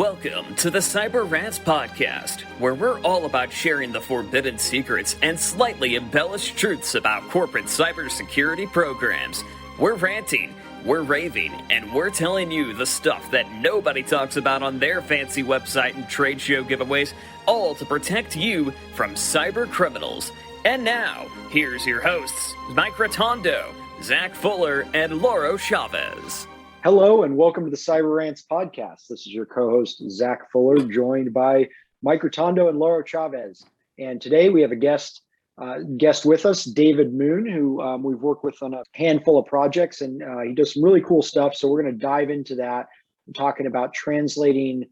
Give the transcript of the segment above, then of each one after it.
Welcome to the Cyber Rants podcast, where we're all about sharing the forbidden secrets and slightly embellished truths about corporate cybersecurity programs. We're ranting, we're raving, and we're telling you the stuff that nobody talks about on their fancy website and trade show giveaways, all to protect you from cyber criminals. And now, here's your hosts, Mike Rotondo, Zach Fuller, and Lauro Chavez. Hello and welcome to the Cyber Rants podcast. This is your co-host, Zach Fuller, joined by Mike Rotondo and Lauro Chavez. And today we have a guest with us, David Moon, who we've worked with on a handful of projects, and he does some really cool stuff. So we're going to dive into that, talking about translating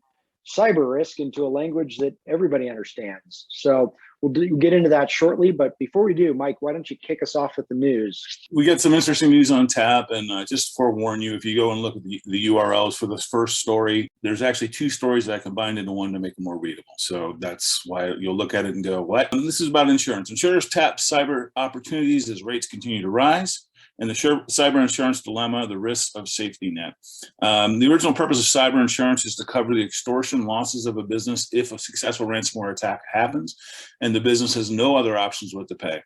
cyber risk into a language that everybody understands. So we'll get into that shortly. But before we do, Mike, why don't you kick us off with the news? We got some interesting news on tap. And just forewarn you, if you go and look at the URLs for this first story, there's actually two stories that I combined into one to make it more readable. So that's why you'll look at it and go, what? And this is about insurance. Insurers tap cyber opportunities as rates continue to rise. And the cyber insurance dilemma, the risks of safety net. The original purpose of cyber insurance is to cover the extortion losses of a business if a successful ransomware attack happens and the business has no other options but to pay.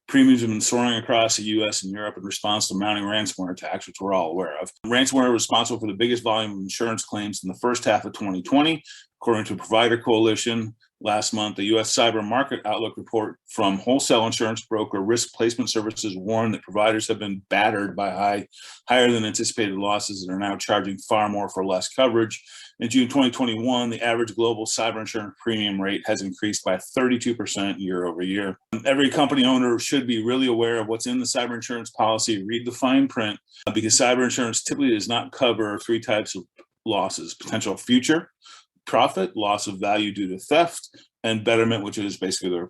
Premiums have been soaring across the US and Europe in response to mounting ransomware attacks, which we're all aware of. Ransomware was responsible for the biggest volume of insurance claims in the first half of 2020, according to Provider Coalition. Last month, the U.S. Cyber Market Outlook report from wholesale insurance broker Risk Placement Services warned that providers have been battered by higher than anticipated losses and are now charging far more for less coverage. In June 2021, the average global cyber insurance premium rate has increased by 32% year over year. Every company owner should be really aware of what's in the cyber insurance policy, read the fine print, because cyber insurance typically does not cover three types of losses: potential future profit, loss of value due to theft, and betterment, which is basically the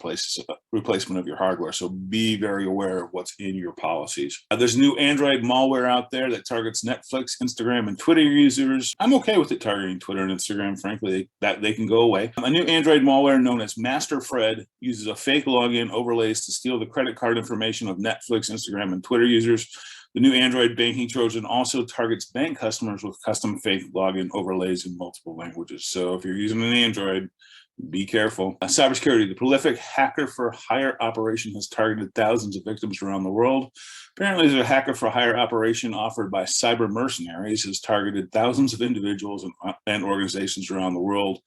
replacement of your hardware. So be very aware of what's in your policies. There's new Android malware out there that targets Netflix, Instagram, and Twitter users. I'm okay with it targeting Twitter and Instagram, frankly, that they can go away. A new Android malware known as Master Fred uses a fake login overlays to steal the credit card information of Netflix, Instagram, and Twitter users. The new Android banking Trojan also targets bank customers with custom fake login overlays in multiple languages. So if you're using an Android, be careful. Cybersecurity, the prolific hacker for hire operation has targeted thousands of victims around the world. Apparently, the hacker for hire operation offered by cyber mercenaries has targeted thousands of individuals and organizations around the world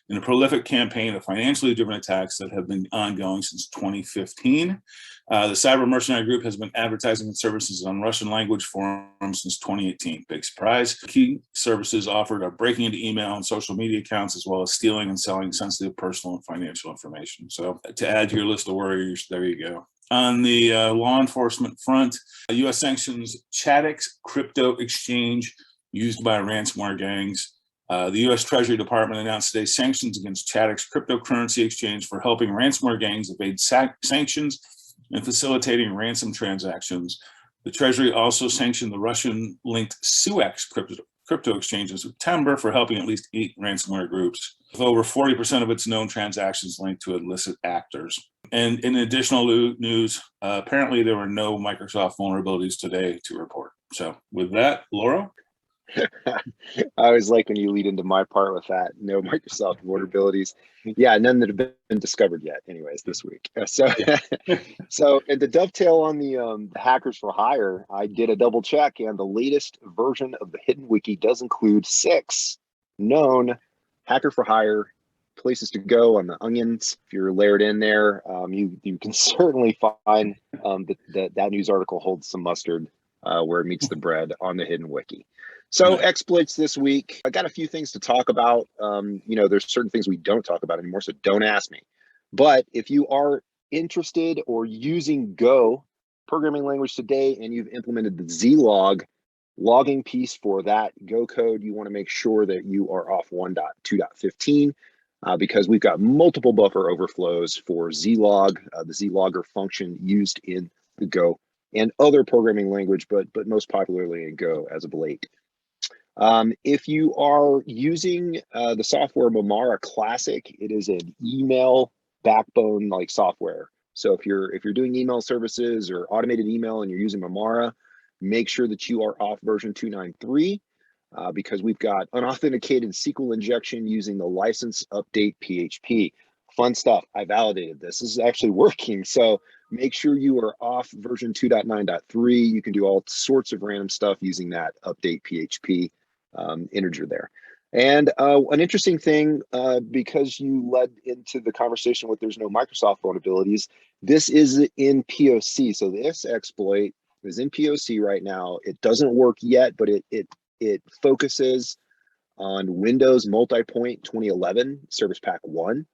in a prolific campaign of financially driven attacks that have been ongoing since 2015. The cyber mercenary group has been advertising its services on Russian language forums since 2018. Big surprise. Key services offered are breaking into email and social media accounts, as well as stealing and selling sensitive personal and financial information. So to add to your list of worries, there you go. On the law enforcement front, U.S. sanctions Chadex crypto exchange used by ransomware gangs. The U.S. Treasury Department announced today sanctions against Chadex cryptocurrency exchange for helping ransomware gangs evade sanctions and facilitating ransom transactions. The Treasury also sanctioned the Russian-linked Suex crypto exchange in September for helping at least 8 ransomware groups, with over 40% of its known transactions linked to illicit actors. And in additional news, apparently there were no Microsoft vulnerabilities today to report. So with that, Lauro? I always like when you lead into my part with that. No Microsoft vulnerabilities. Yeah, none that have been discovered yet, anyways, this week. So and to dovetail on the hackers for hire, I did a double check, and the latest version of the Hidden Wiki does include 6 known hacker for hire places to go on the onions. If you're layered in there, you can certainly find that news article holds some mustard where it meets the bread on the Hidden Wiki. So exploits this week. I got a few things to talk about. There's certain things we don't talk about anymore, so don't ask me. But if you are interested or using Go programming language today and you've implemented the zlog logging piece for that Go code, you want to make sure that you are off 1.2.15 because we've got multiple buffer overflows for zlog, the zlogger function used in the Go and other programming language, but most popularly in Go as of late. If you are using the software Momara Classic, it is an email backbone like software. So if you're doing email services or automated email and you're using Momara, make sure that you are off version 2.9.3. because we've got unauthenticated SQL injection using the license update PHP. Fun stuff. I validated this. This is actually working. So make sure you are off version 2.9.3. You can do all sorts of random stuff using that update PHP integer there. And an interesting thing, because you led into the conversation with there's no Microsoft vulnerabilities, this is in POC. So this exploit is in POC right now. It doesn't work yet, but it focuses on Windows multi-point 2011 Service Pack 1.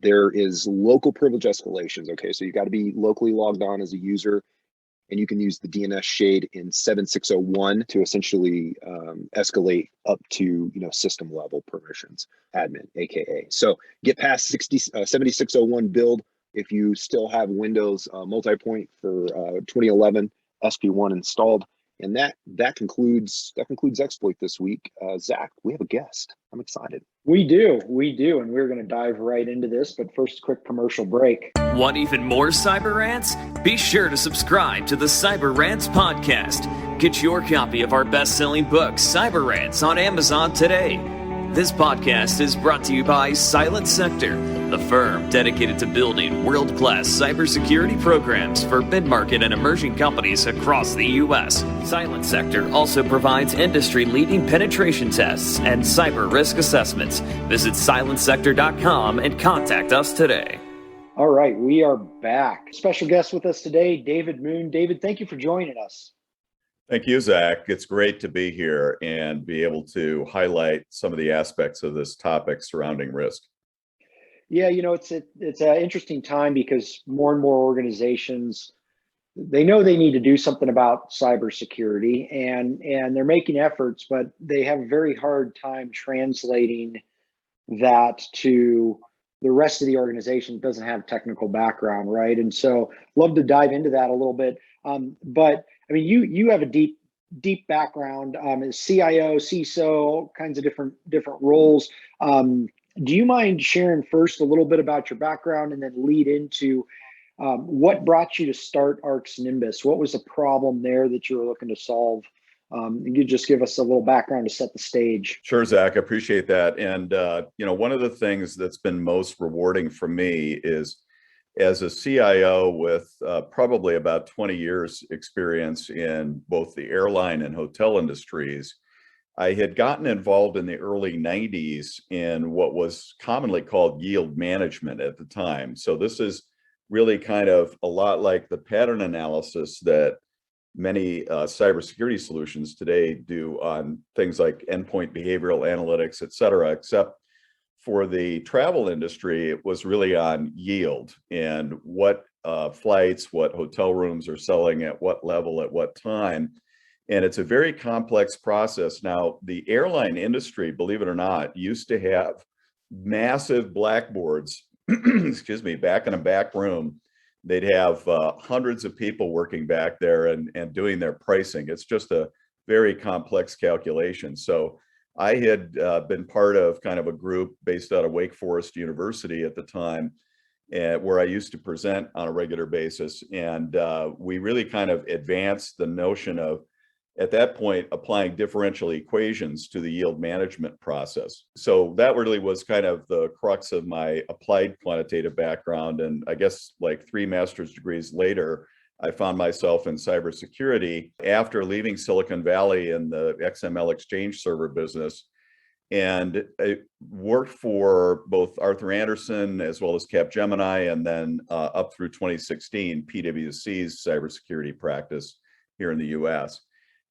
There is local privilege escalations. Okay, so you got to be locally logged on as a user, and you can use the DNS shade in 7601 to essentially escalate up to system level permissions, admin, aka. So get past 7601 build if you still have Windows multi-point for 2011 SP1 installed. And that concludes exploit this week. Zach, we have a guest. I'm excited. We do, and we're going to dive right into this. But first, a quick commercial break. Want even more Cyber Rants? Be sure to subscribe to the Cyber Rants podcast. Get your copy of our best-selling book, Cyber Rants, on Amazon today. This podcast is brought to you by Silent Sector, the firm dedicated to building world-class cybersecurity programs for mid-market and emerging companies across the U.S. Silent Sector also provides industry-leading penetration tests and cyber risk assessments. Visit silentsector.com and contact us today. All right, we are back. Special guest with us today, David Moon. David, thank you for joining us. Thank you, Zach. It's great to be here and be able to highlight some of the aspects of this topic surrounding risk. Yeah, it's an interesting time because more and more organizations, they know they need to do something about cybersecurity, and they're making efforts, but they have a very hard time translating that to the rest of the organization that doesn't have technical background, right? And so, love to dive into that a little bit. But I mean, you have a deep background as CIO, CISO, all kinds of different roles. Do you mind sharing first a little bit about your background and then lead into what brought you to start Arksnimbus? What was the problem there that you were looking to solve? You just give us a little background to set the stage. Sure, Zach, I appreciate that. And one of the things that's been most rewarding for me is, as a CIO with probably about 20 years experience in both the airline and hotel industries, I had gotten involved in the early 90s in what was commonly called yield management at the time. So this is really kind of a lot like the pattern analysis that many cybersecurity solutions today do on things like endpoint behavioral analytics, et cetera, except for the travel industry, it was really on yield and what flights, what hotel rooms are selling at what level, at what time. And it's a very complex process. Now, the airline industry, believe it or not, used to have massive blackboards, excuse me, back in a back room. They'd have hundreds of people working back there and doing their pricing. It's just a very complex calculation. So I had been part of kind of a group based out of Wake Forest University at the time, where I used to present on a regular basis. And we really kind of advanced the notion of, at that point, applying differential equations to the yield management process. So that really was kind of the crux of my applied quantitative background. And I guess like 3 master's degrees later, I found myself in cybersecurity after leaving Silicon Valley in the XML Exchange server business. And I worked for both Arthur Andersen as well as Capgemini, and then up through 2016, PwC's cybersecurity practice here in the US.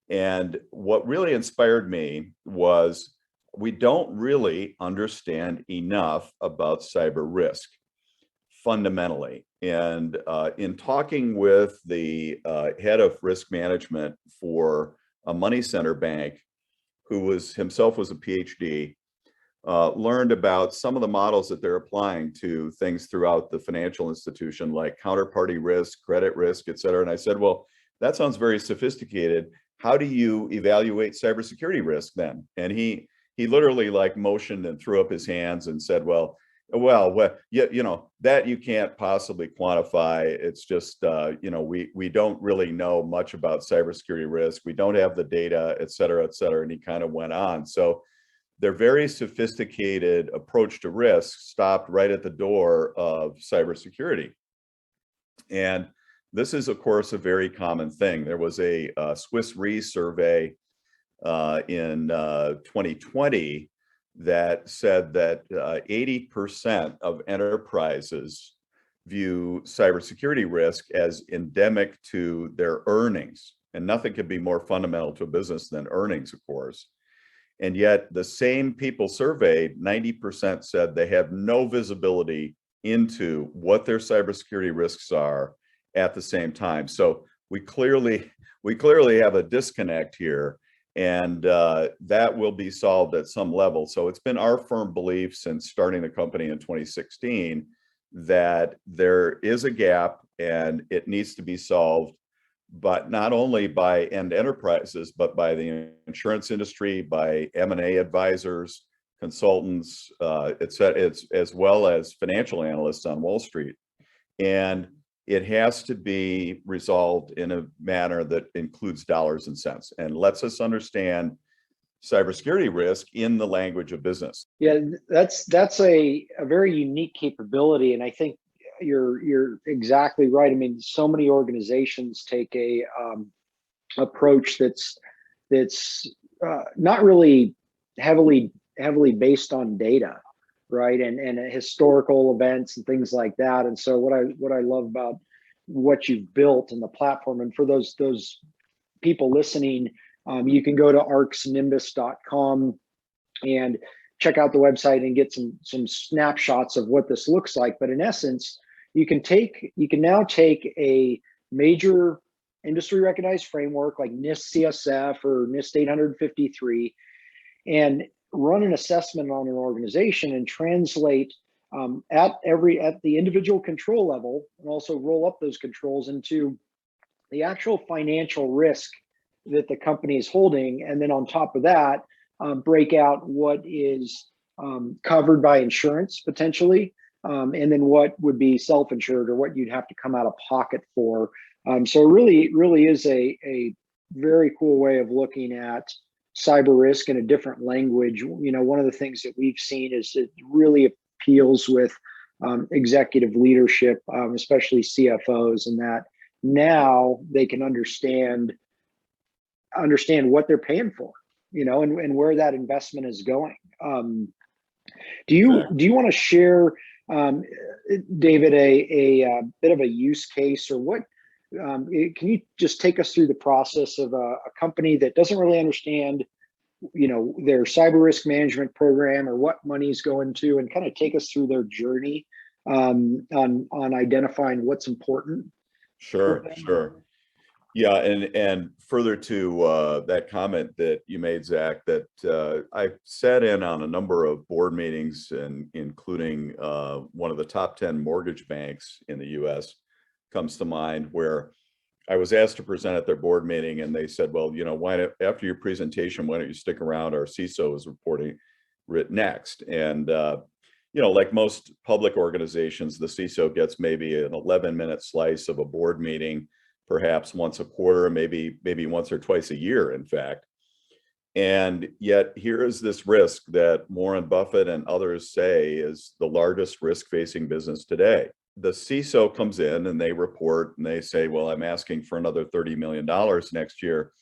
And what really inspired me was we don't really understand enough about cyber risk fundamentally. And in talking with the head of risk management for a money center bank, who was himself was a PhD, learned about some of the models that they're applying to things throughout the financial institution, like counterparty risk, credit risk, et cetera. And I said, well, that sounds very sophisticated. How do you evaluate cybersecurity risk then? And he literally like motioned and threw up his hands and said, well, Well, that you can't possibly quantify. It's just, we don't really know much about cybersecurity risk. We don't have the data, et cetera, et cetera. And he kind of went on. So their very sophisticated approach to risk stopped right at the door of cybersecurity. And this is, of course, a very common thing. There was a Swiss Re survey in 2020 that said that 80% of enterprises view cybersecurity risk as endemic to their earnings. And nothing could be more fundamental to a business than earnings, of course. And yet the same people surveyed, 90% said they have no visibility into what their cybersecurity risks are at the same time. So we clearly have a disconnect here, and that will be solved at some level. So it's been our firm belief since starting the company in 2016 that there is a gap and it needs to be solved, but not only by end enterprises, but by the insurance industry, by M&A advisors, consultants, as well as financial analysts on Wall Street. And it has to be resolved in a manner that includes dollars and cents and lets us understand cybersecurity risk in the language of business. Yeah, that's a very unique capability, and I think you're exactly right. I mean, so many organizations take a approach that's not really heavily based on data, right? And historical events and things like that. And so what I love about what you've built and the platform, and for those people listening, you can go to arksnimbus.com and check out the website and get some snapshots of what this looks like. But in essence, you can now take a major industry recognized framework like NIST CSF or NIST 853 and run an assessment on an organization and translate at the individual control level, and also roll up those controls into the actual financial risk that the company is holding. And then on top of that, break out what is covered by insurance potentially, and then what would be self-insured or what you'd have to come out of pocket for. So it really is a very cool way of looking at cyber risk in a different language. One of the things that we've seen is it really appeals with executive leadership, especially CFOs, and that now they can understand what they're paying for, and where that investment is going. Do you want to share, David, a bit of a use case, or what? Can you just take us through the process of a company that doesn't really understand, their cyber risk management program or what money's going to, and kind of take us through their journey on identifying what's important? Sure. Yeah, and further to that comment that you made, Zach, that I've sat in on a number of board meetings, and including one of the top 10 mortgage banks in the U.S. comes to mind, where I was asked to present at their board meeting, and they said, well, after your presentation, why don't you stick around? Our CISO is reporting next. And like most public organizations, the CISO gets maybe an 11-minute slice of a board meeting, perhaps once a quarter, maybe once or twice a year, in fact. And yet here is this risk that Warren Buffett and others say is the largest risk facing business today. The CISO comes in and they report and they say, well, I'm asking for another $30 million next year.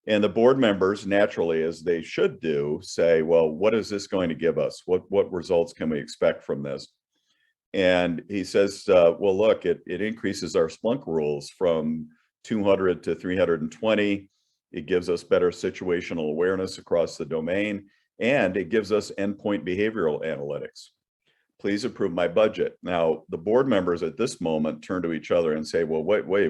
And the board members, naturally, as they should do, say, well, what is this going to give us? What results can we expect from this? And he says, well, look, it increases our Splunk rules from 200 to 320. It gives us better situational awareness across the domain, and it gives us endpoint behavioral analytics. Please approve my budget. Now, the board members at this moment turn to each other and say, well, wait, what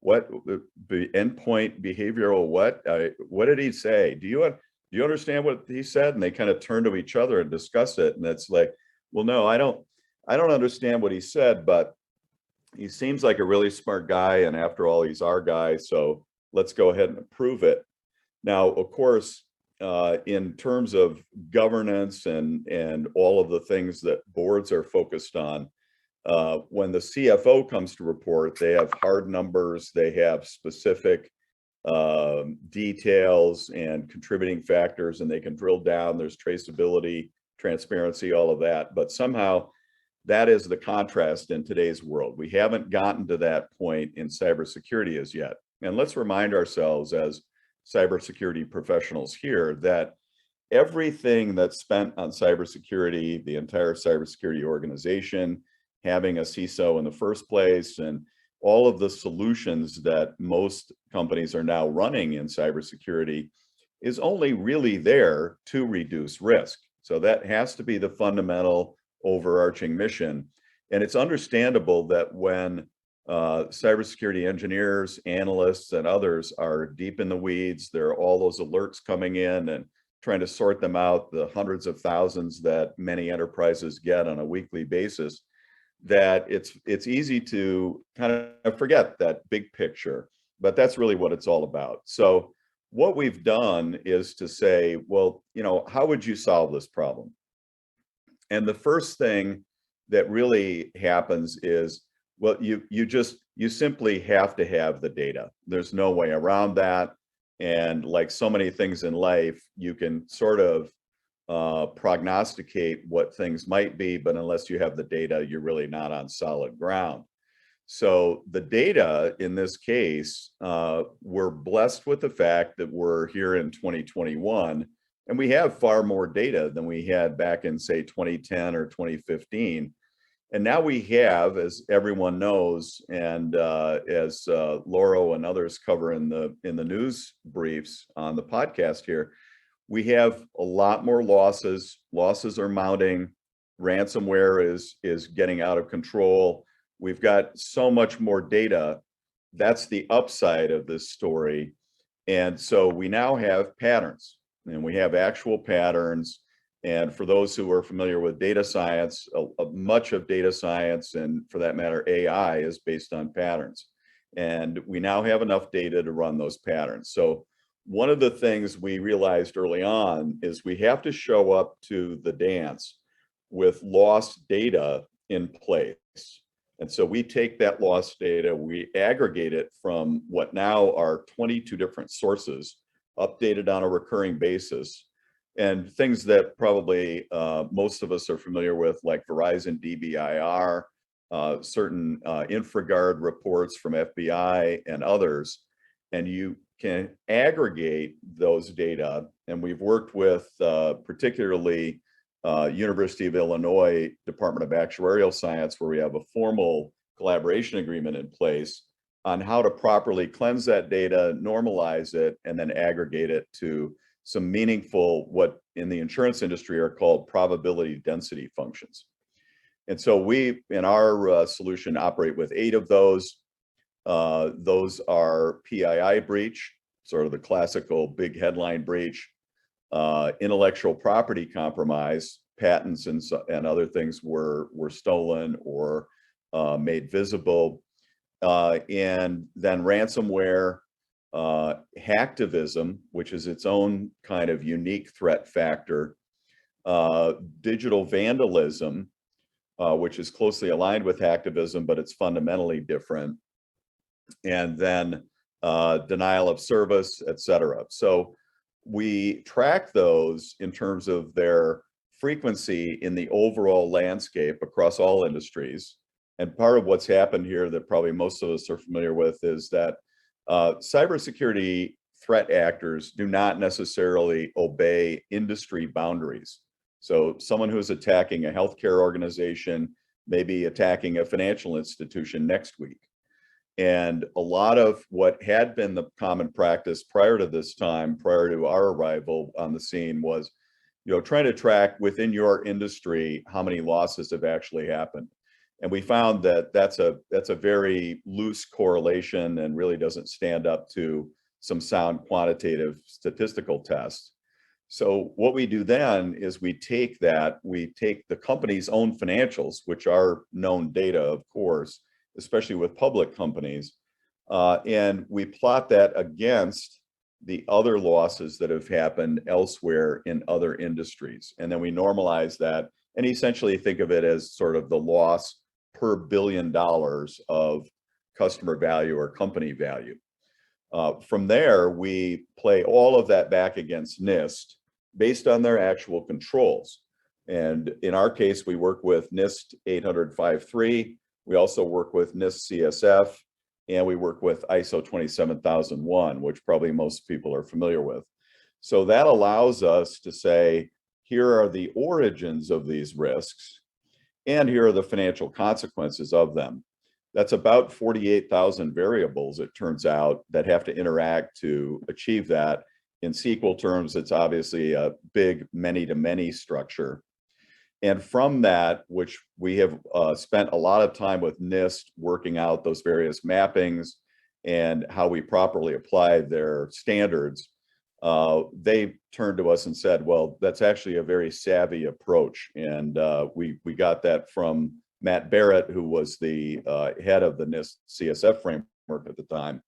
endpoint behavioral, what did he say? Do you understand what he said? And they kind of turn to each other and discuss it. And it's like, well, no, I don't understand what he said, but he seems like a really smart guy. And after all, he's our guy. So let's go ahead and approve it. Now, of course, in terms of governance and all of the things that boards are focused on, when the CFO comes to report, they have hard numbers, they have specific details and contributing factors, and they can drill down. There's traceability, transparency, all of that. But somehow that is the contrast in today's world. We haven't gotten to that point in cybersecurity as yet. And let's remind ourselves as cybersecurity professionals here that everything that's spent on cybersecurity, the entire cybersecurity organization, having a CISO in the first place, and all of the solutions that most companies are now running in cybersecurity is only really there to reduce risk. So that has to be the fundamental overarching mission. And it's understandable that when cybersecurity engineers, analysts, and others are deep in the weeds, there are all those alerts coming in and trying to sort them out, the hundreds of thousands that many enterprises get on a weekly basis, that it's easy to kind of forget that big picture, but that's really what it's all about. So what we've done is to say, well, how would you solve this problem? And the first thing that really happens is, well, you simply have to have the data. There's no way around that. And like so many things in life, you can sort of prognosticate what things might be, but unless you have the data, you're really not on solid ground. So the data in this case, we're blessed with the fact that we're here in 2021, and we have far more data than we had back in, say, 2010 or 2015. And now we have, as everyone knows, and as Lauro and others cover in the news briefs on the podcast here, we have a lot more losses. Losses are mounting. Ransomware is getting out of control. We've got so much more data. That's the upside of this story. And so we now have patterns, and we have actual patterns. And for those who are familiar with data science, much of data science, and for that matter, AI, is based on patterns. And we now have enough data to run those patterns. So one of the things we realized early on is we have to show up to the dance with lost data in place. And so we take that lost data, we aggregate it from what now are 22 different sources, updated on a recurring basis, and things that probably most of us are familiar with, like Verizon DBIR, certain InfraGard reports from FBI and others. And you can aggregate those data. And we've worked with particularly University of Illinois Department of Actuarial Science, where we have a formal collaboration agreement in place on how to properly cleanse that data, normalize it, and then aggregate it to some meaningful, what in the insurance industry are called probability density functions. And so we, in our solution, operate with 8 of those. Those are PII breach, sort of the classical big headline breach, intellectual property compromise, patents and other things were stolen or made visible, and then ransomware, hacktivism, which is its own kind of unique threat factor, digital vandalism, which is closely aligned with hacktivism, but it's fundamentally different, and then denial of service, et cetera. So we track those in terms of their frequency in the overall landscape across all industries. And part of what's happened here that probably most of us are familiar with is that cybersecurity threat actors do not necessarily obey industry boundaries. So someone who's attacking a healthcare organization may be attacking a financial institution next week. And a lot of what had been the common practice prior to this time, prior to our arrival on the scene, was trying to track within your industry how many losses have actually happened. And we found that that's a very loose correlation and really doesn't stand up to some sound quantitative statistical tests. So what we do then is we take the company's own financials, which are known data, of course, especially with public companies, and we plot that against the other losses that have happened elsewhere in other industries. And then we normalize that and essentially think of it as sort of the loss per $1 billion of customer value or company value. From there, we play all of that back against NIST based on their actual controls. And in our case, we work with NIST 800-53. We also work with NIST CSF, and we work with ISO 27001, which probably most people are familiar with. So that allows us to say, here are the origins of these risks, and here are the financial consequences of them. That's about 48,000 variables, it turns out, that have to interact to achieve that. In SQL terms, it's obviously a big many-to-many structure. And from that, which we have spent a lot of time with NIST working out those various mappings and how we properly apply their standards, they turned to us and said, well, that's actually a very savvy approach. And we got that from Matt Barrett, who was the head of the NIST CSF framework at the time.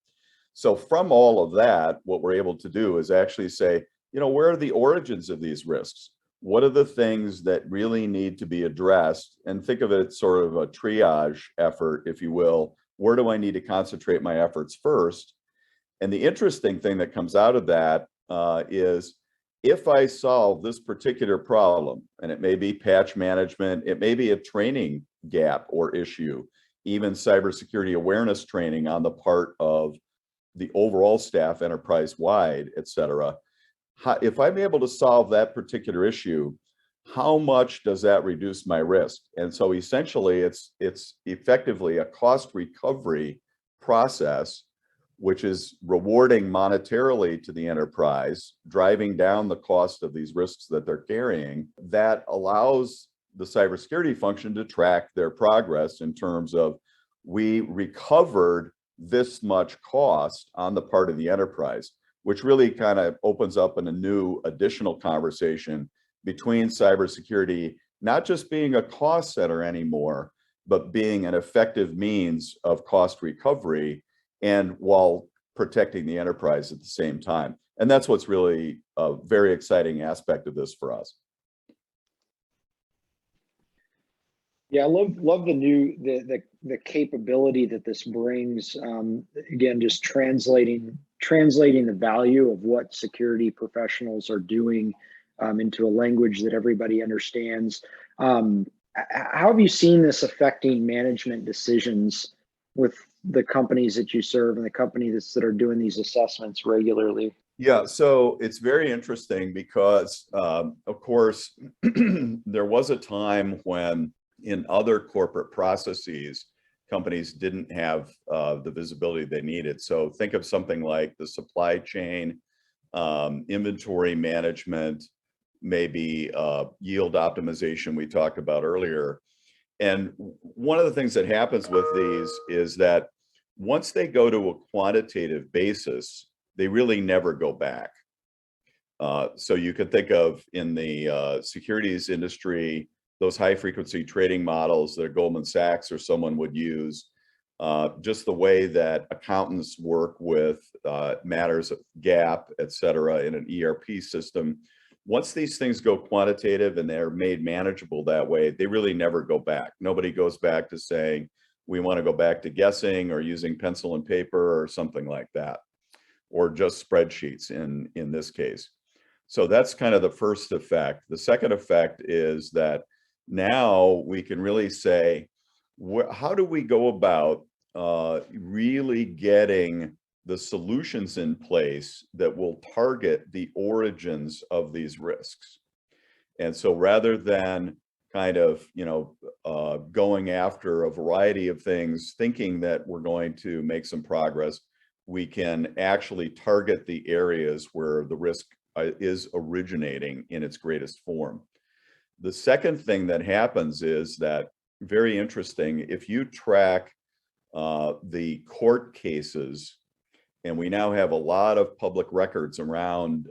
So from all of that, what we're able to do is actually say, you know, where are the origins of these risks? What are the things that really need to be addressed? And think of it sort of a triage effort, if you will. Where do I need to concentrate my efforts first? And the interesting thing that comes out of that is if I solve this particular problem, and it may be patch management, it may be a training gap or issue, even cybersecurity awareness training on the part of the overall staff enterprise-wide, et cetera. If I'm able to solve that particular issue, how much does that reduce my risk? And so essentially it's effectively a cost recovery process, which is rewarding monetarily to the enterprise, driving down the cost of these risks that they're carrying. That allows the cybersecurity function to track their progress in terms of, we recovered this much cost on the part of the enterprise, which really kind of opens up in a new additional conversation between cybersecurity, not just being a cost center anymore, but being an effective means of cost recovery, and while protecting the enterprise at the same time. And that's what's really a very exciting aspect of this for us. Yeah, I love the capability that this brings. Again, just translating the value of what security professionals are doing into a language that everybody understands. How have you seen this affecting management decisions with the companies that you serve and the companies that are doing these assessments regularly? Yeah, so it's very interesting because, of course, there was a time when in other corporate processes, companies didn't have the visibility they needed. So think of something like the supply chain, inventory management, maybe yield optimization we talked about earlier. And one of the things that happens with these is that once they go to a quantitative basis, they really never go back. So you could think of in the securities industry, those high frequency trading models that Goldman Sachs or someone would use, just the way that accountants work with matters of GAAP, et cetera, in an ERP system. Once these things go quantitative and they're made manageable that way, they really never go back. Nobody goes back to saying, we want to go back to guessing or using pencil and paper or something like that, or just spreadsheets in this case. So that's kind of the first effect. The second effect is that now we can really say, how do we go about really getting the solutions in place that will target the origins of these risks? And so rather than kind of, going after a variety of things, thinking that we're going to make some progress, we can actually target the areas where the risk is originating in its greatest form. The second thing that happens is that, very interesting, if you track the court cases, and we now have a lot of public records around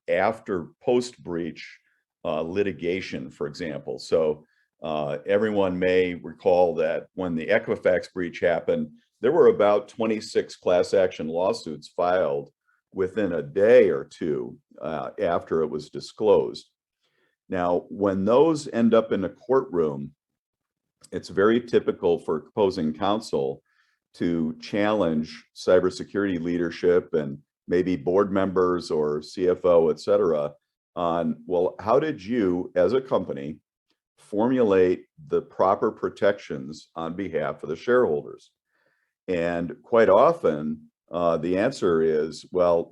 after post-breach litigation, for example. So everyone may recall that when the Equifax breach happened, there were about 26 class action lawsuits filed within a day or two after it was disclosed. Now, when those end up in a courtroom, it's very typical for opposing counsel to challenge cybersecurity leadership and maybe board members or CFO, et cetera, on, well, how did you as a company formulate the proper protections on behalf of the shareholders? And quite often, the answer is, well,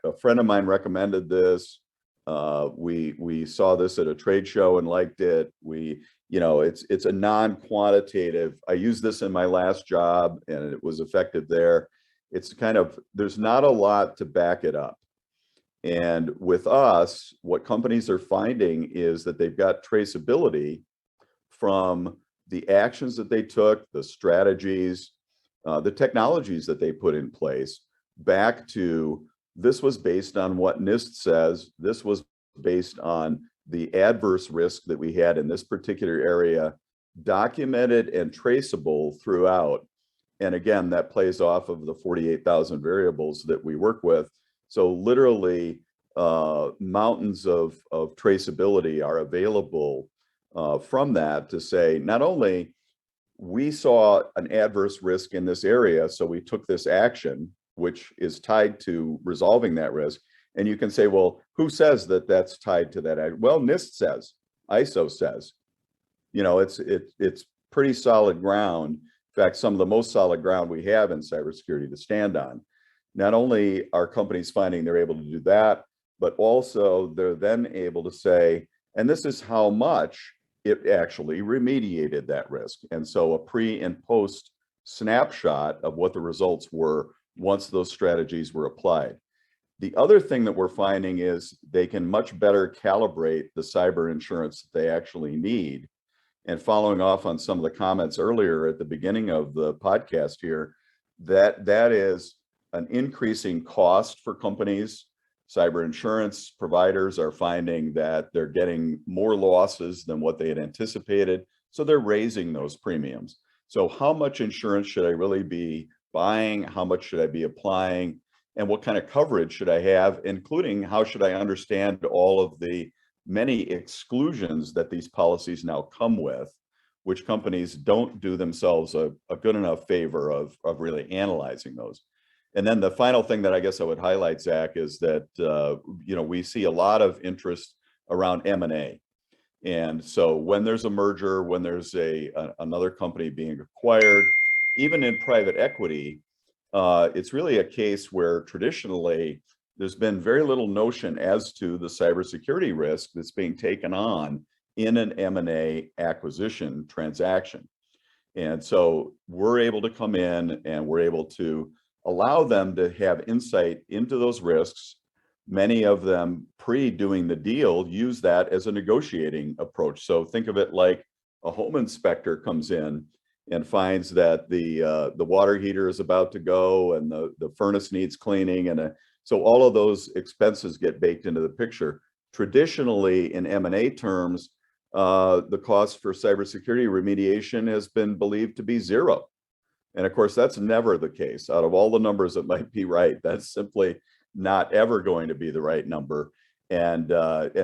a friend of mine recommended this. We saw this at a trade show and liked it. It's a non-quantitative. I used this in my last job and it was effective there. It's kind of, there's not a lot to back it up. And with us, what companies are finding is that they've got traceability from the actions that they took, the strategies, the technologies that they put in place, back to, this was based on what NIST says, this was based on the adverse risk that we had in this particular area, documented and traceable throughout. And again, that plays off of the 48,000 variables that we work with. So literally, mountains of traceability are available from that to say, not only we saw an adverse risk in this area, so we took this action, which is tied to resolving that risk. And you can say, well, who says that that's tied to that? Well, NIST says, ISO says, it's pretty solid ground. In fact, some of the most solid ground we have in cybersecurity to stand on. Not only are companies finding they're able to do that, but also they're then able to say, and this is how much it actually remediated that risk. And so a pre and post snapshot of what the results were once those strategies were applied. The other thing that we're finding is they can much better calibrate the cyber insurance that they actually need. And following off on some of the comments earlier at the beginning of the podcast here, that is an increasing cost for companies. Cyber insurance providers are finding that they're getting more losses than what they had anticipated. So they're raising those premiums. So how much insurance should I really be buying? How much should I be applying? And what kind of coverage should I have, including how should I understand all of the many exclusions that these policies now come with, which companies don't do themselves a good enough favor of really analyzing those. And then the final thing that I guess I would highlight, Zach, is that we see a lot of interest around M&A. And so when there's a merger, when there's another company being acquired, even in private equity, it's really a case where traditionally there's been very little notion as to the cybersecurity risk that's being taken on in an M&A acquisition transaction. And so we're able to come in and we're able to allow them to have insight into those risks. Many of them pre-doing the deal use that as a negotiating approach. So think of it like a home inspector comes in and finds that the water heater is about to go and the furnace needs cleaning, and so all of those expenses get baked into the picture. Traditionally, in M&A terms, the cost for cybersecurity remediation has been believed to be zero. And of course, that's never the case. Out of all the numbers that might be right, that's simply not ever going to be the right number. And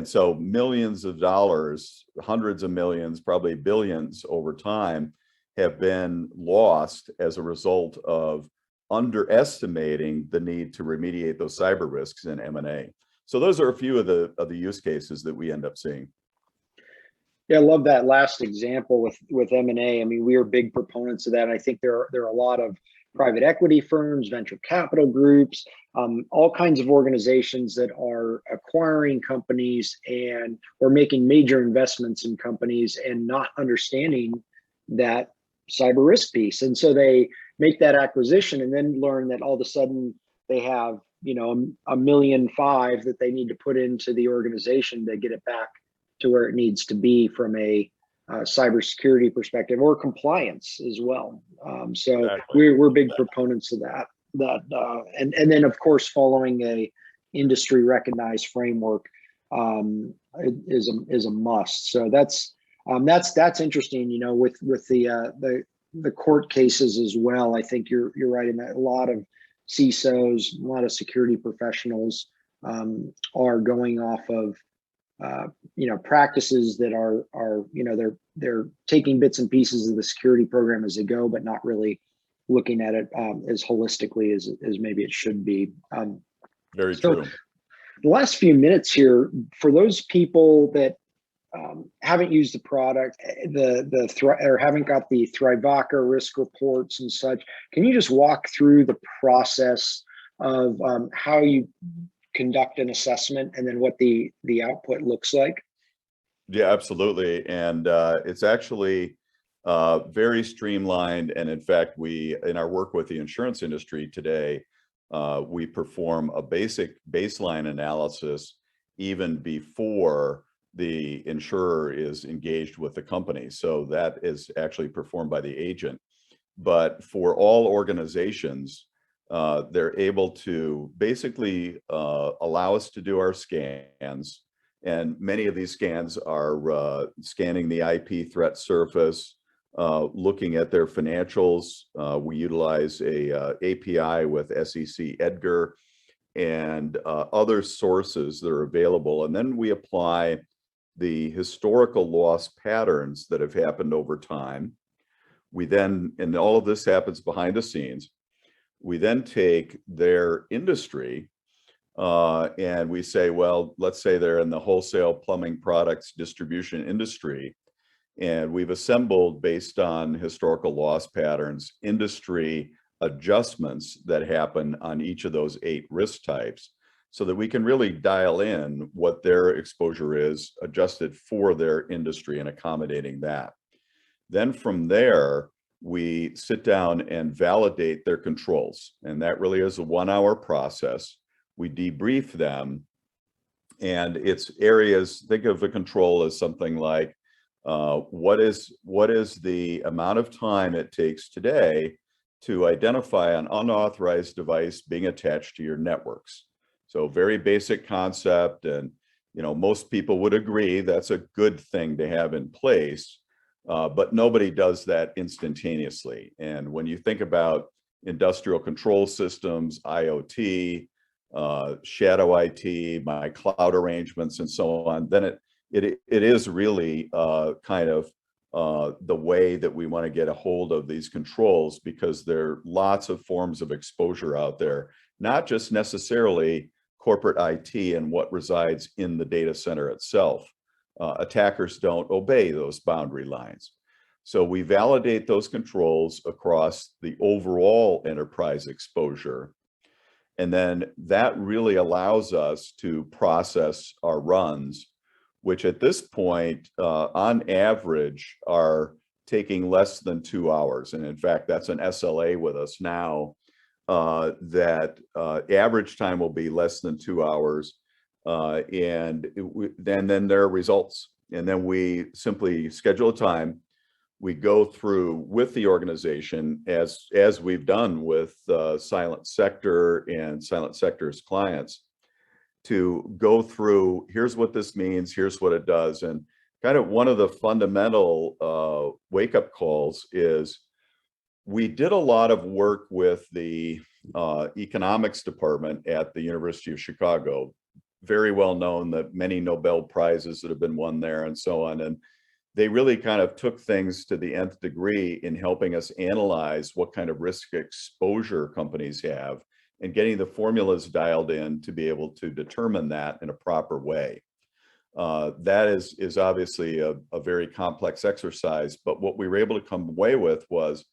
so millions of dollars, hundreds of millions, probably billions over time have been lost as a result of underestimating the need to remediate those cyber risks in M&A. So those are a few of the use cases that we end up seeing. Yeah, I love that last example with M&A. I mean, we are big proponents of that. And I think there are a lot of private equity firms, venture capital groups, all kinds of organizations that are acquiring companies or making major investments in companies and not understanding that cyber risk piece. And so they make that acquisition and then learn that all of a sudden they have, $1.5 million that they need to put into the organization to get it back to where it needs to be from a cybersecurity perspective or compliance as well. So exactly. We're big proponents of that. And then of course following a industry recognized framework is a must. So that's interesting. With the court cases as well. I think you're right in that a lot of CISOs, a lot of security professionals are going off of practices that are they're taking bits and pieces of the security program as they go, but not really looking at it as holistically as maybe it should be. Very true. The last few minutes here, for those people that haven't used the product, or haven't got the Thrivaca risk reports and such, can you just walk through the process of how you conduct an assessment and then what the output looks like? Yeah, absolutely. And it's actually very streamlined. And in fact, we, in our work with the insurance industry today, we perform a basic baseline analysis even before the insurer is engaged with the company. So that is actually performed by the agent. But for all organizations, they're able to basically allow us to do our scans. And many of these scans are scanning the IP threat surface, looking at their financials. We utilize a API with SEC Edgar and other sources that are available. And then we apply the historical loss patterns that have happened over time. We then, and all of this happens behind the scenes, we then take their industry and we say, well, let's say they're in the wholesale plumbing products distribution industry, and we've assembled, based on historical loss patterns, industry adjustments that happen on each of those 8 risk types, so that we can really dial in what their exposure is, adjusted for their industry and accommodating that. Then from there, we sit down and validate their controls. And that really is a 1-hour process. We debrief them, and it's areas, think of a control as something like, what is the amount of time it takes today to identify an unauthorized device being attached to your networks? So very basic concept, and most people would agree that's a good thing to have in place, but nobody does that instantaneously. And when you think about industrial control systems, IoT, shadow IT, my cloud arrangements, and so on, then it is really kind of the way that we want to get a hold of these controls, because there are lots of forms of exposure out there, not just necessarily corporate IT and what resides in the data center itself. Attackers don't obey those boundary lines. So we validate those controls across the overall enterprise exposure. And then that really allows us to process our runs, which at this point, on average, are taking less than 2 hours. And in fact, that's an SLA with us now, that average time will be less than 2 hours. And then there are results. And then we simply schedule a time. We go through with the organization, as we've done with Silent Sector and Silent Sector's clients, to go through, here's what this means, here's what it does. And kind of one of the fundamental wake-up calls is, we did a lot of work with the economics department at the University of Chicago. Very well known, that many Nobel Prizes that have been won there and so on. And they really kind of took things to the nth degree in helping us analyze what kind of risk exposure companies have, and getting the formulas dialed in to be able to determine that in a proper way. That is obviously a very complex exercise, but what we were able to come away with was,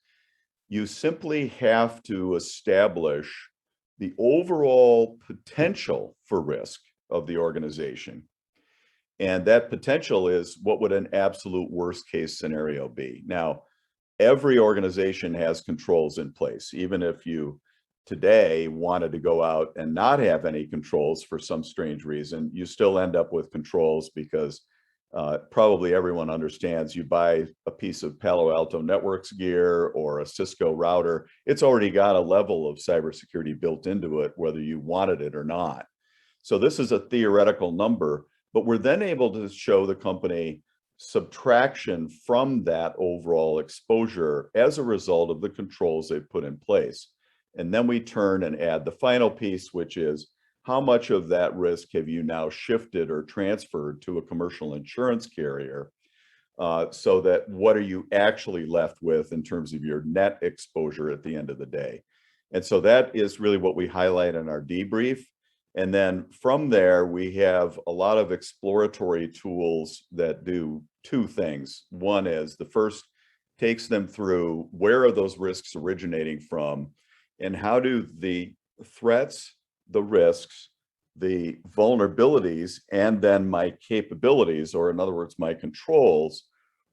you simply have to establish the overall potential for risk of the organization. And that potential is, what would an absolute worst case scenario be? Now, every organization has controls in place. Even if you today wanted to go out and not have any controls for some strange reason, you still end up with controls, because probably everyone understands, you buy a piece of Palo Alto Networks gear or a Cisco router, it's already got a level of cybersecurity built into it, whether you wanted it or not. So this is a theoretical number, but we're then able to show the company subtraction from that overall exposure as a result of the controls they've put in place. And then we turn and add the final piece, which is how much of that risk have you now shifted or transferred to a commercial insurance carrier, so that what are you actually left with in terms of your net exposure at the end of the day? And so that is really what we highlight in our debrief. And then from there, we have a lot of exploratory tools that do two things. One is the first takes them through where are those risks originating from, and how do the threats, the risks, the vulnerabilities, and then my capabilities, or in other words, my controls,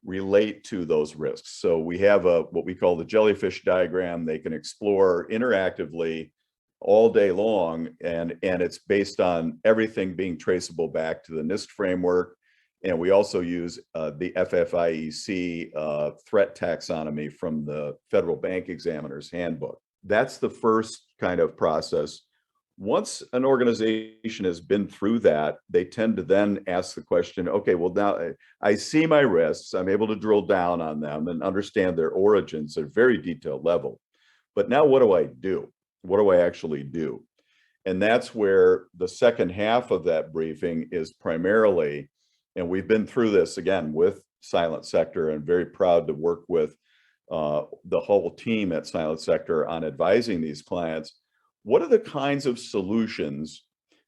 relate to those risks. So we have what we call the jellyfish diagram. They can explore interactively all day long, and it's based on everything being traceable back to the NIST framework. And we also use the FFIEC threat taxonomy from the Federal Bank Examiner's Handbook. That's the first kind of process. Once an organization has been through that, they tend to then ask the question, okay, well, now I see my risks. I'm able to drill down on them and understand their origins at a very detailed level. But now what do I do? What do I actually do? And that's where the second half of that briefing is primarily, and we've been through this again with Silent Sector, and very proud to work with the whole team at Silent Sector on advising these clients. What are the kinds of solutions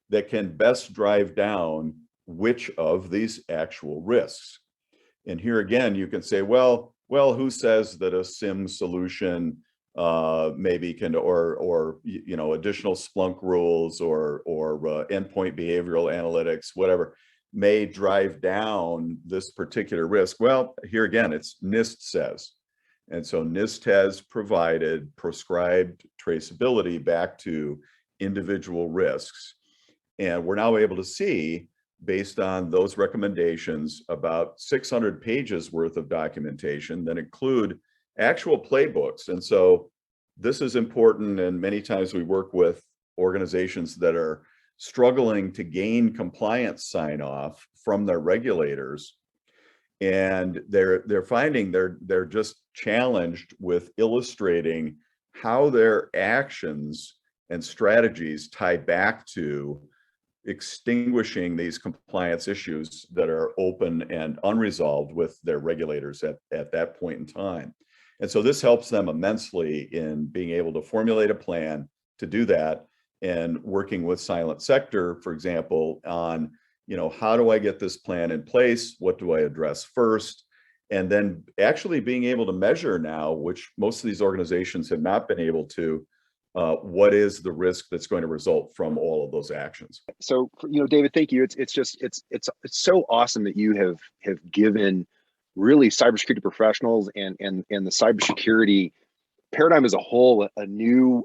that can best drive down which of these actual risks? And here again, you can say, well, who says that a SIM solution maybe can, or additional Splunk rules or endpoint behavioral analytics, whatever, may drive down this particular risk? Well, here again, it's NIST says. And so NIST has provided prescribed traceability back to individual risks. And we're now able to see, based on those recommendations, about 600 pages worth of documentation that include actual playbooks. And so this is important. And many times we work with organizations that are struggling to gain compliance sign off from their regulators. And they're finding they're just challenged with illustrating how their actions and strategies tie back to extinguishing these compliance issues that are open and unresolved with their regulators at that point in time. And so this helps them immensely in being able to formulate a plan to do that, and working with Silent Sector, for example, on how do I get this plan in place? What do I address first? And then actually being able to measure now, which most of these organizations have not been able to, what is the risk that's going to result from all of those actions? So, David, thank you. It's so awesome that you have given really cybersecurity professionals and the cybersecurity paradigm as a whole a new,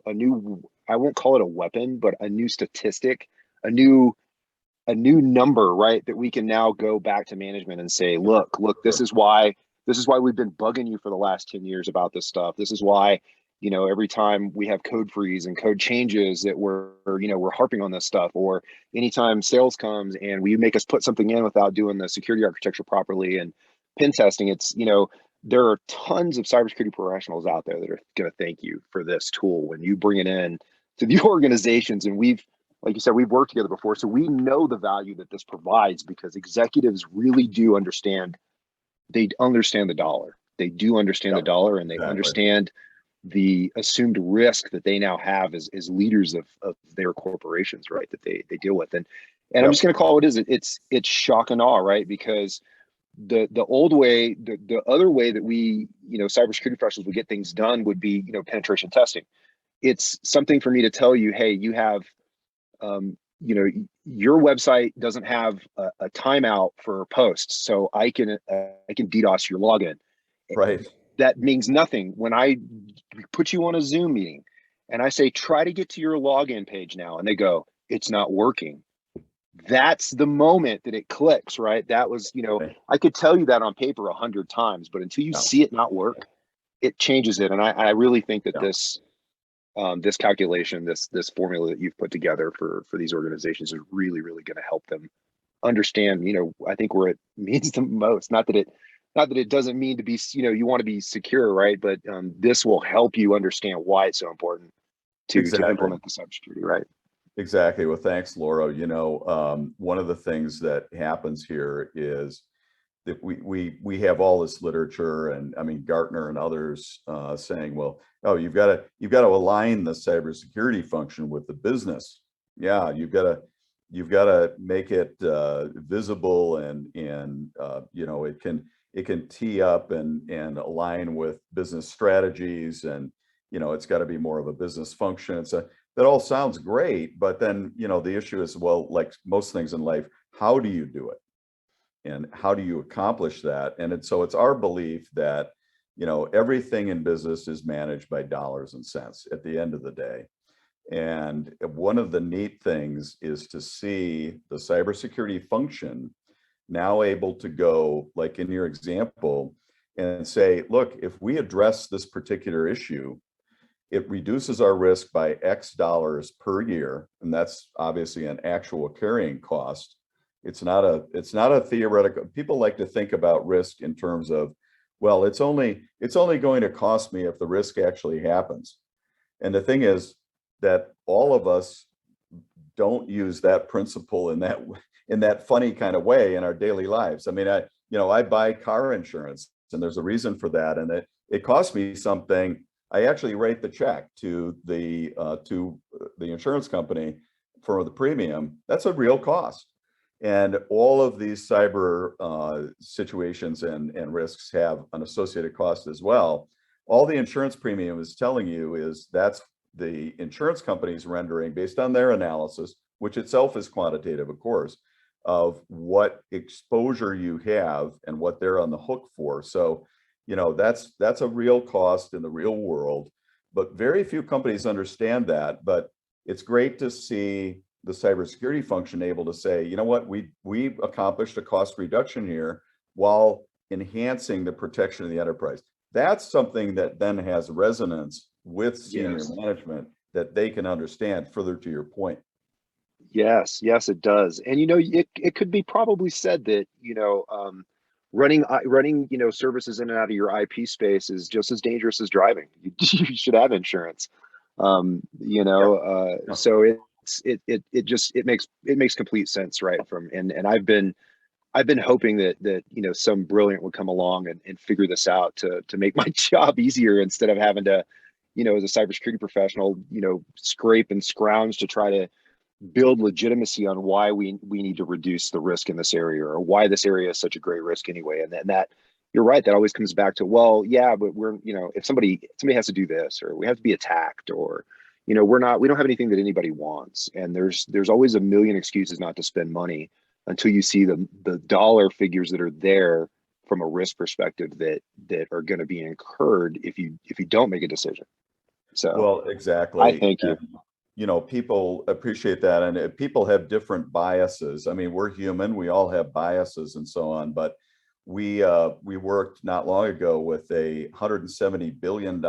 I won't call it a weapon, but a new statistic, a new number, right? That we can now go back to management and say, look, this is why we've been bugging you for the last 10 years about this stuff. This is why, every time we have code freeze and code changes that we're harping on this stuff, or anytime sales comes and we make us put something in without doing the security architecture properly and pen testing, it's, there are tons of cybersecurity professionals out there that are going to thank you for this tool when you bring it in to the organizations. And like you said, we've worked together before, so we know the value that this provides, because executives really do understand. They understand the dollar. They do understand the dollar, and they understand the assumed risk that they now have as leaders of their corporations, right? That they deal with. And I'm just going to call it as it's shock and awe, right? Because the old way, the other way that we, cybersecurity professionals would get things done would be, penetration testing. It's something for me to tell you, hey, you have, your website doesn't have a timeout for posts, so I can DDoS your login. Right. That means nothing when I put you on a Zoom meeting and I say, try to get to your login page now, and they go, it's not working. That's the moment that it clicks, right? That was, I could tell you that on paper 100 times, but until you see it not work, it changes it. And I really think that this calculation, this formula that you've put together for these organizations is really, really going to help them understand, I think where it means the most. Not that it doesn't mean to be, you want to be secure, right? But this will help you understand why it's so important. to implement the cybersecurity, right? Exactly. Well, thanks, Laura. One of the things that happens here is that we have all this literature, and I mean Gartner and others saying, well, oh, you've got to align the cybersecurity function with the business. Yeah, you've got to make it visible, and it can tee up and align with business strategies, and it's got to be more of a business function. That all sounds great, but then the issue is, well, like most things in life, how do you do it? And how do you accomplish that? And so it's our belief that, everything in business is managed by dollars and cents at the end of the day. And one of the neat things is to see the cybersecurity function now able to go, like in your example, and say, look, if we address this particular issue, it reduces our risk by X dollars per year. And that's obviously an actual carrying cost. It's not a theoretical. People like to think about risk in terms of, well, it's only going to cost me if the risk actually happens. And the thing is that all of us don't use that principle in that funny kind of way in our daily lives. I mean, I buy car insurance, and there's a reason for that. And it costs me something. I actually write the check to the insurance company for the premium. That's a real cost. And all of these cyber situations and risks have an associated cost as well. All the insurance premium is telling you is that's the insurance company's rendering based on their analysis, which itself is quantitative, of course, of what exposure you have and what they're on the hook for. So, that's a real cost in the real world, but very few companies understand that. But it's great to see the cybersecurity function able to say, you know what, we've accomplished a cost reduction here while enhancing the protection of the enterprise. That's something that then has resonance with senior management that they can understand, further to your point. Yes, it does. And it could be probably said that running services in and out of your IP space is just as dangerous as driving. You should have insurance. So it makes complete sense, right? And I've been hoping that some brilliant would come along and figure this out to make my job easier, instead of having to, as a cybersecurity professional, scrape and scrounge to try to build legitimacy on why we need to reduce the risk in this area, or why this area is such a great risk anyway. And that you're right, that always comes back to, well, yeah, but we're, if somebody has to do this, or we have to be attacked, or we don't have anything that anybody wants. And there's always a million excuses not to spend money until you see the dollar figures that are there from a risk perspective that are going to be incurred if you don't make a decision. So, well, exactly. I thank you. People appreciate that, and people have different biases. I mean, we're human; we all have biases and so on. But we worked not long ago with a $170 billion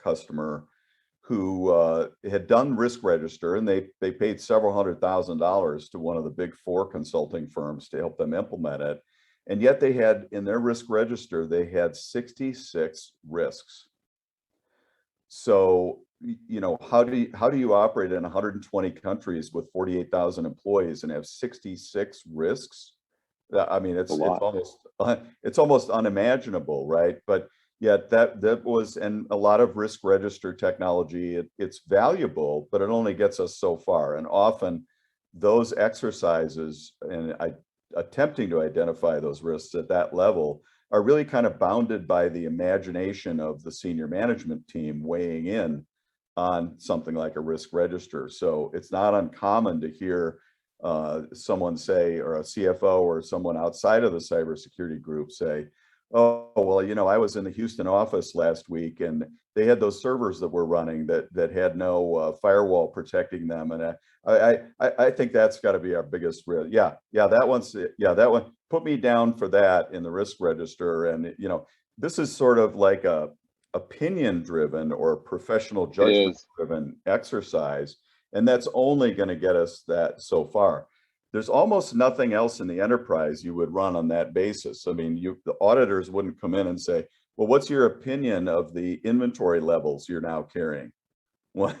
customer who had done risk register, and they paid several $100,000 to one of the big four consulting firms to help them implement it. And yet they had, in their risk register, they had 66 risks. So, how do you operate in 120 countries with 48,000 employees and have 66 risks? I mean, it's almost unimaginable, right? But yet that was, and a lot of risk register technology, it's valuable, but it only gets us so far. And often those exercises and attempting to identify those risks at that level are really kind of bounded by the imagination of the senior management team weighing in on something like a risk register. So it's not uncommon to hear someone say, or a CFO or someone outside of the cybersecurity group say, oh, well, I was in the Houston office last week, and they had those servers that were running that had no firewall protecting them. And I think that's got to be our biggest risk. Yeah, that one, put me down for that in the risk register. And, this is sort of like a opinion driven or professional judgment driven exercise. And that's only going to get us that so far. There's almost nothing else in the enterprise you would run on that basis. I mean, the auditors wouldn't come in and say, well, what's your opinion of the inventory levels you're now carrying? Well,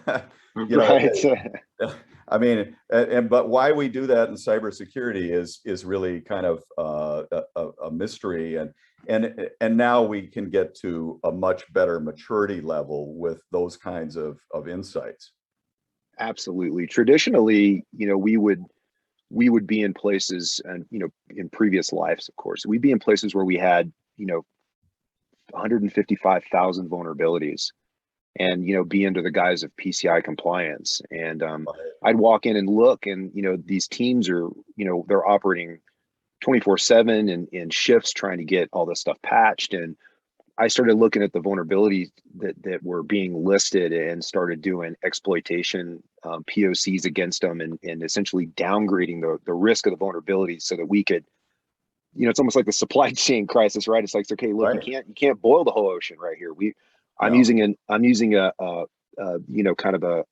Right. I mean, but why we do that in cybersecurity is really kind of a mystery, and now we can get to a much better maturity level with those kinds of insights. Absolutely. Traditionally, we would be in places, and in previous lives, of course, we'd be in places where we had 155,000 vulnerabilities, and be under the guise of PCI compliance. And I'd walk in and look, and these teams are they're operating 24/7 in shifts trying to get all this stuff patched. And I started looking at the vulnerabilities that were being listed and started doing exploitation POCs against them, and essentially downgrading the risk of the vulnerabilities so that we could, it's almost like the supply chain crisis, right? It's like, okay, look, Right. you can't boil the whole ocean right here. I'm No. using a kind of a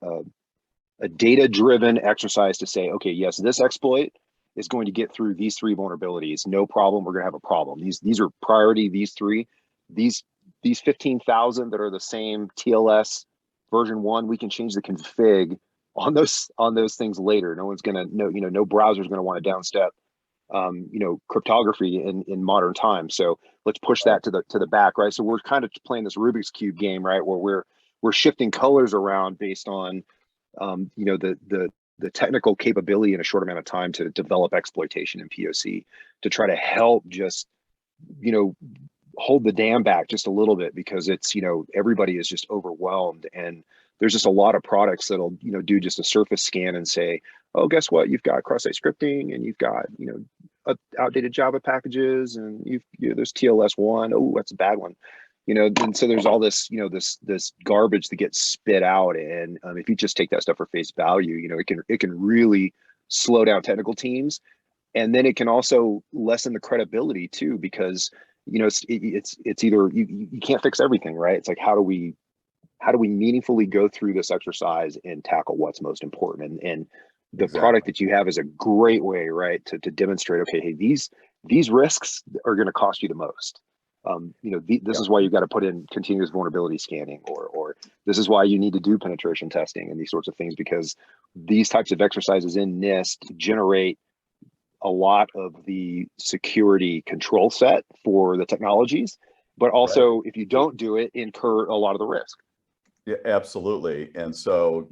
data-driven exercise to say, okay, yes, this exploit is going to get through these 3 vulnerabilities. No problem. We're going to have a problem. These are priority. These 3, these 15,000 that are the same TLS version 1. We can change the config on those things later. No one's going to no browser's going to want to downstep cryptography in modern times. So let's push that to the back, right? So we're kind of playing this Rubik's Cube game, right, where we're shifting colors around based on the technical capability in a short amount of time to develop exploitation and POC to try to help just hold the dam back just a little bit, because it's everybody is just overwhelmed, and there's just a lot of products that'll do just a surface scan and say, oh, guess what, you've got cross-site scripting, and you've got outdated Java packages, and there's TLS1. Oh, that's a bad one. And so there's all this this garbage that gets spit out, and if you just take that stuff for face value, it can really slow down technical teams, and then it can also lessen the credibility too, because it's either you can't fix everything, right? It's like, how do we meaningfully go through this exercise and tackle what's most important? And the Exactly. product that you have is a great way, right, to demonstrate, okay, hey, these risks are going to cost you the most. This is why you've got to put in continuous vulnerability scanning, or this is why you need to do penetration testing and these sorts of things, because these types of exercises in NIST generate a lot of the security control set for the technologies, but also if you don't do it, incur a lot of the risk. Yeah, absolutely. And so,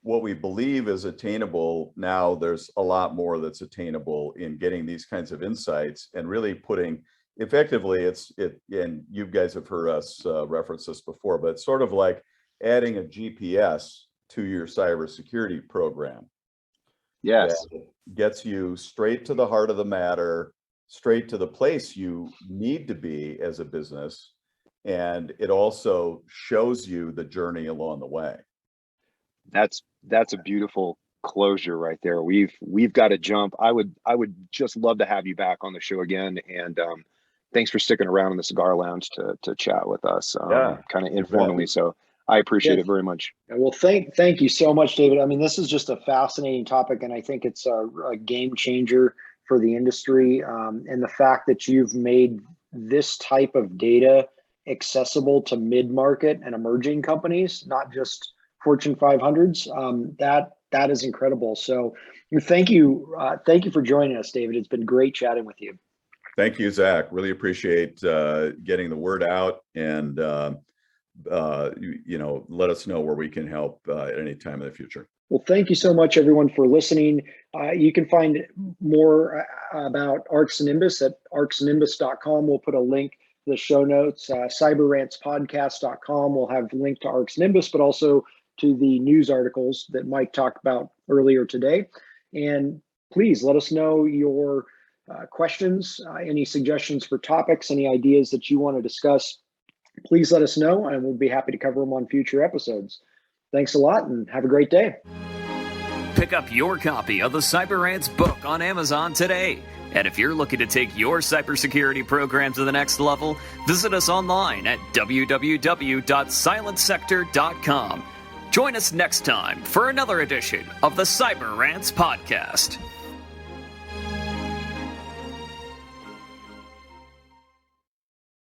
what we believe is attainable now, there's a lot more that's attainable in getting these kinds of insights and really putting effectively and you guys have heard us reference this before, but it's sort of like adding a GPS to your cybersecurity program. Yes. That gets you straight to the heart of the matter, straight to the place you need to be as a business. And it also shows you the journey along the way. That's a beautiful closure right there. We've got to jump. I would just love to have you back on the show again. And thanks for sticking around in the cigar lounge to chat with us, kind of informally. So I appreciate it very much. Well, thank you so much, David. I mean, this is just a fascinating topic, and I think it's a game changer for the industry. And the fact that you've made this type of data accessible to mid-market and emerging companies, not just Fortune 500s, that is incredible. So thank you for joining us, David. It's been great chatting with you. Thank you, Zach. Really appreciate getting the word out, and let us know where we can help at any time in the future. Well, thank you so much, everyone, for listening. You can find more about Arksnimbus at arksnimbus.com. We'll put a link to the show notes. Cyberrantspodcast.com will have a link to Arksnimbus, but also to the news articles that Mike talked about earlier today. And please let us know your questions, any suggestions for topics, any ideas that you want to discuss. Please let us know, and we'll be happy to cover them on future episodes. Thanks a lot, and have a great day. Pick up your copy of the Cyber Rants book on Amazon today. And if you're looking to take your cybersecurity program to the next level, visit us online at www.silentsector.com. Join us next time for another edition of the Cyber Rants podcast.